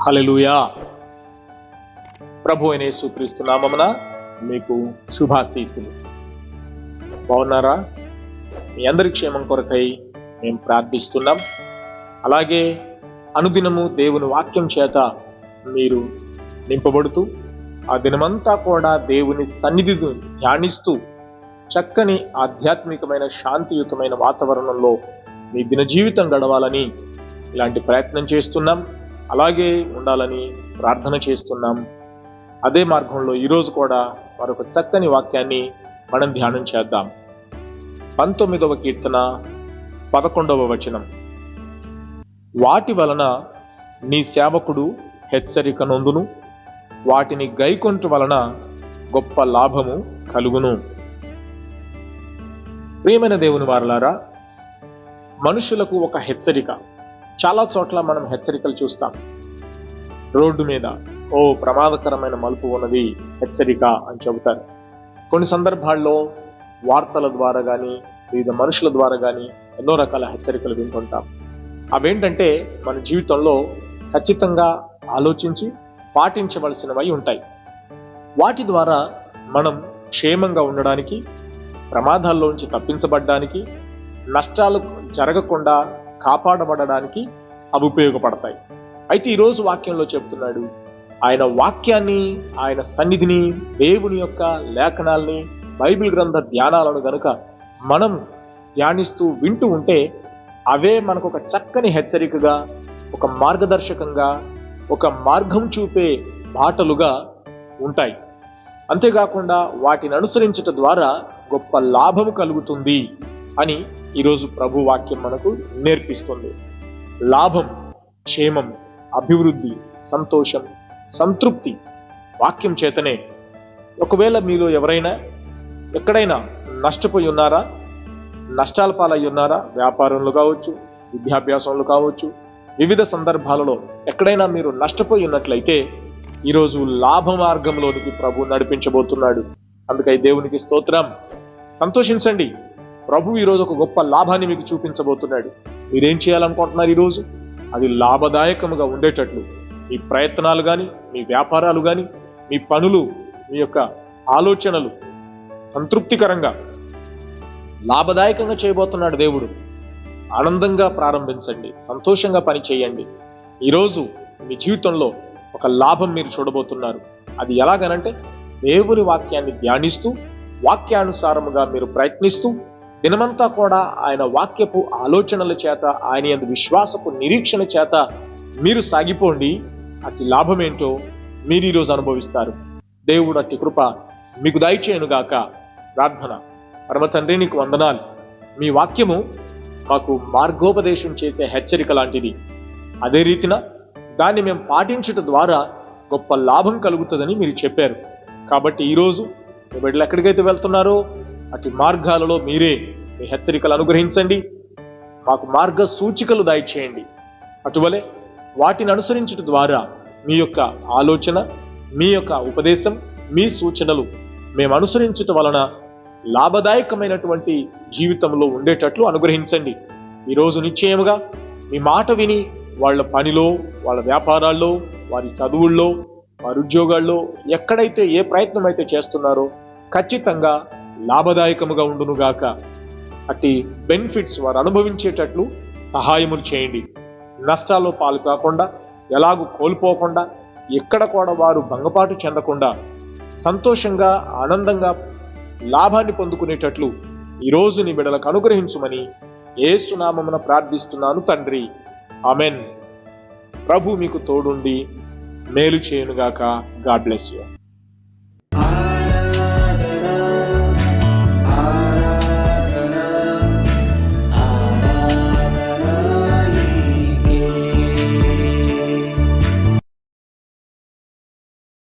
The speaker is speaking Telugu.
హల్లెలూయా. ప్రభు అయిన యేసుక్రీస్తు నామమున మీకు శుభాశీస్సులు. బాగున్నారా? మీ అందరి క్షేమం కొరకై మేము ప్రార్థిస్తున్నాం. అలాగే అనుదినము దేవుని వాక్యం చేత మీరు నింపబడుతూ ఆ దినమంతా కూడా దేవుని సన్నిధిని ధ్యానిస్తూ చక్కని ఆధ్యాత్మికమైన శాంతియుతమైన వాతావరణంలో మీ దిన జీవితం గడవాలని ఇలాంటి ప్రయత్నం చేస్తున్నాం. అలాగే ఉండాలని ప్రార్థన చేస్తున్నాం. అదే మార్గంలో ఈరోజు కూడా మరొక చక్కని వాక్యాన్ని మనం ధ్యానం చేద్దాం. 19వ కీర్తన 11వ వచనం. వాటి వలన నీ సేవకుడు హెచ్చరిక నొందును, వాటిని గైకొంటు వలన గొప్ప లాభము కలుగును. ప్రియమైన దేవుని వారలారా, మనుషులకు ఒక హెచ్చరిక. చాలా చోట్ల మనం హెచ్చరికలు చూస్తాం. రోడ్డు మీద ప్రమాదకరమైన మలుపు ఉన్నది, హెచ్చరిక అని చెబుతారు. కొన్ని సందర్భాల్లో వార్తల ద్వారా కానీ వివిధ మనుషుల ద్వారా కానీ ఎన్నో రకాల హెచ్చరికలు వింటుంటాం. అవేంటంటే మన జీవితంలో ఖచ్చితంగా ఆలోచించి పాటించవలసినవి ఉంటాయి. వాటి ద్వారా మనం క్షేమంగా ఉండడానికి, ప్రమాదాల్లోంచి తప్పించబడ్డానికి, నష్టాలు జరగకుండా కాపాడబడడానికి అవి ఉపయోగపడతాయి. అయితే ఈరోజు వాక్యంలో చెప్తున్నాడు, ఆయన వాక్యాన్ని, ఆయన సన్నిధిని, దేవుని యొక్క లేఖనాల్ని, బైబిల్ గ్రంథ ధ్యానాలను గనుక మనం ధ్యానిస్తూ వింటూ ఉంటే అవే మనకు ఒక చక్కని హెచ్చరికగా, ఒక మార్గదర్శకంగా, ఒక మార్గం చూపే బాటలుగా ఉంటాయి. అంతేకాకుండా వాటిని అనుసరించటం ద్వారా గొప్ప లాభము కలుగుతుంది అని ఈరోజు ప్రభు వాక్యం మనకు నేర్పిస్తుంది. లాభం, క్షేమం, అభివృద్ధి, సంతోషం, సంతృప్తి వాక్యం చేతనే. ఒకవేళ మీలో ఎవరైనా ఎక్కడైనా నష్టపోయి ఉన్నారా, నష్టాల పాలయ్యి ఉన్నారా, వ్యాపారంలో కావచ్చు, విద్యాభ్యాసంలో కావచ్చు, వివిధ సందర్భాలలో ఎక్కడైనా మీరు నష్టపోయి ఉన్నట్లయితే ఈరోజు లాభ మార్గంలోనికి ప్రభు నడిపించబోతున్నాడు. అందుకై దేవునికి స్తోత్రం. సంతోషించండి. ప్రభు ఈరోజు ఒక గొప్ప లాభాన్ని మీకు చూపించబోతున్నాడు. మీరేం చేయాలనుకుంటున్నారు ఈరోజు? అది లాభదాయకముగా ఉండేటట్లు మీ ప్రయత్నాలు కానీ, మీ వ్యాపారాలు కానీ, మీ పనులు, మీ యొక్క ఆలోచనలు సంతృప్తికరంగా లాభదాయకంగా చేయబోతున్నాడు దేవుడు. ఆనందంగా ప్రారంభించండి, సంతోషంగా పని చేయండి. ఈరోజు మీ జీవితంలో ఒక లాభం మీరు చూడబోతున్నారు. అది ఎలాగనంటే దేవుని వాక్యాన్ని ధ్యానిస్తూ, వాక్యానుసారముగా మీరు ప్రయత్నిస్తూ, దినమంతా కూడా ఆయన వాక్యపు ఆలోచనల చేత, ఆయన యందు విశ్వాసపు నిరీక్షణ చేత మీరు సాగిపోండి. అట్టి లాభం ఏంటో మీరు ఈరోజు అనుభవిస్తారు. దేవుడు అట్టి కృప మీకు దయచేయునుగాక. ప్రార్థన. పరమ తండ్రి, నీకు వందనాలు. మీ వాక్యము మాకు మార్గోపదేశం చేసే హెచ్చరిక లాంటిది. అదే రీతిన దాన్ని మేము పాటించటం ద్వారా గొప్ప లాభం కలుగుతుందని మీరు చెప్పారు. కాబట్టి ఈరోజు మీ బిడ్డలు ఎక్కడికైతే వెళ్తున్నారో అటు మార్గాలలో మీరే మీ హెచ్చరికలు అనుగ్రహించండి. మాకు మార్గ సూచికలు దయచేయండి. అటువలే వాటిని అనుసరించడం ద్వారా మీ యొక్క ఆలోచన, మీ యొక్క ఉపదేశం, మీ సూచనలు మేము అనుసరించటం వలన లాభదాయకమైనటువంటి జీవితంలో ఉండేటట్లు అనుగ్రహించండి. ఈరోజు నిశ్చయముగా మీ మాట విని వాళ్ళ పనిలో, వాళ్ళ వ్యాపారాల్లో, వారి చదువుల్లో, వారి ఉద్యోగాల్లో ఎక్కడైతే ఏ ప్రయత్నం అయితే చేస్తున్నారో ఖచ్చితంగా లాభదాయకముగా ఉండునుగాక. అట్టి బెనిఫిట్స్ వారు అనుభవించేటట్లు సహాయములు చేయండి. నష్టాల్లో పాలు కాకుండా, ఎలాగూ కోల్పోకుండా, ఎక్కడ కూడా వారు భంగపాటు చెందకుండా సంతోషంగా, ఆనందంగా లాభాన్ని పొందుకునేటట్లు ఈరోజు నీ బిడ్డలకు అనుగ్రహించుమని యేసు నామమున ప్రార్థిస్తున్నాను తండ్రి. ఆమెన్. ప్రభు మీకు తోడుండి మేలు చేయునుగాక. God bless you.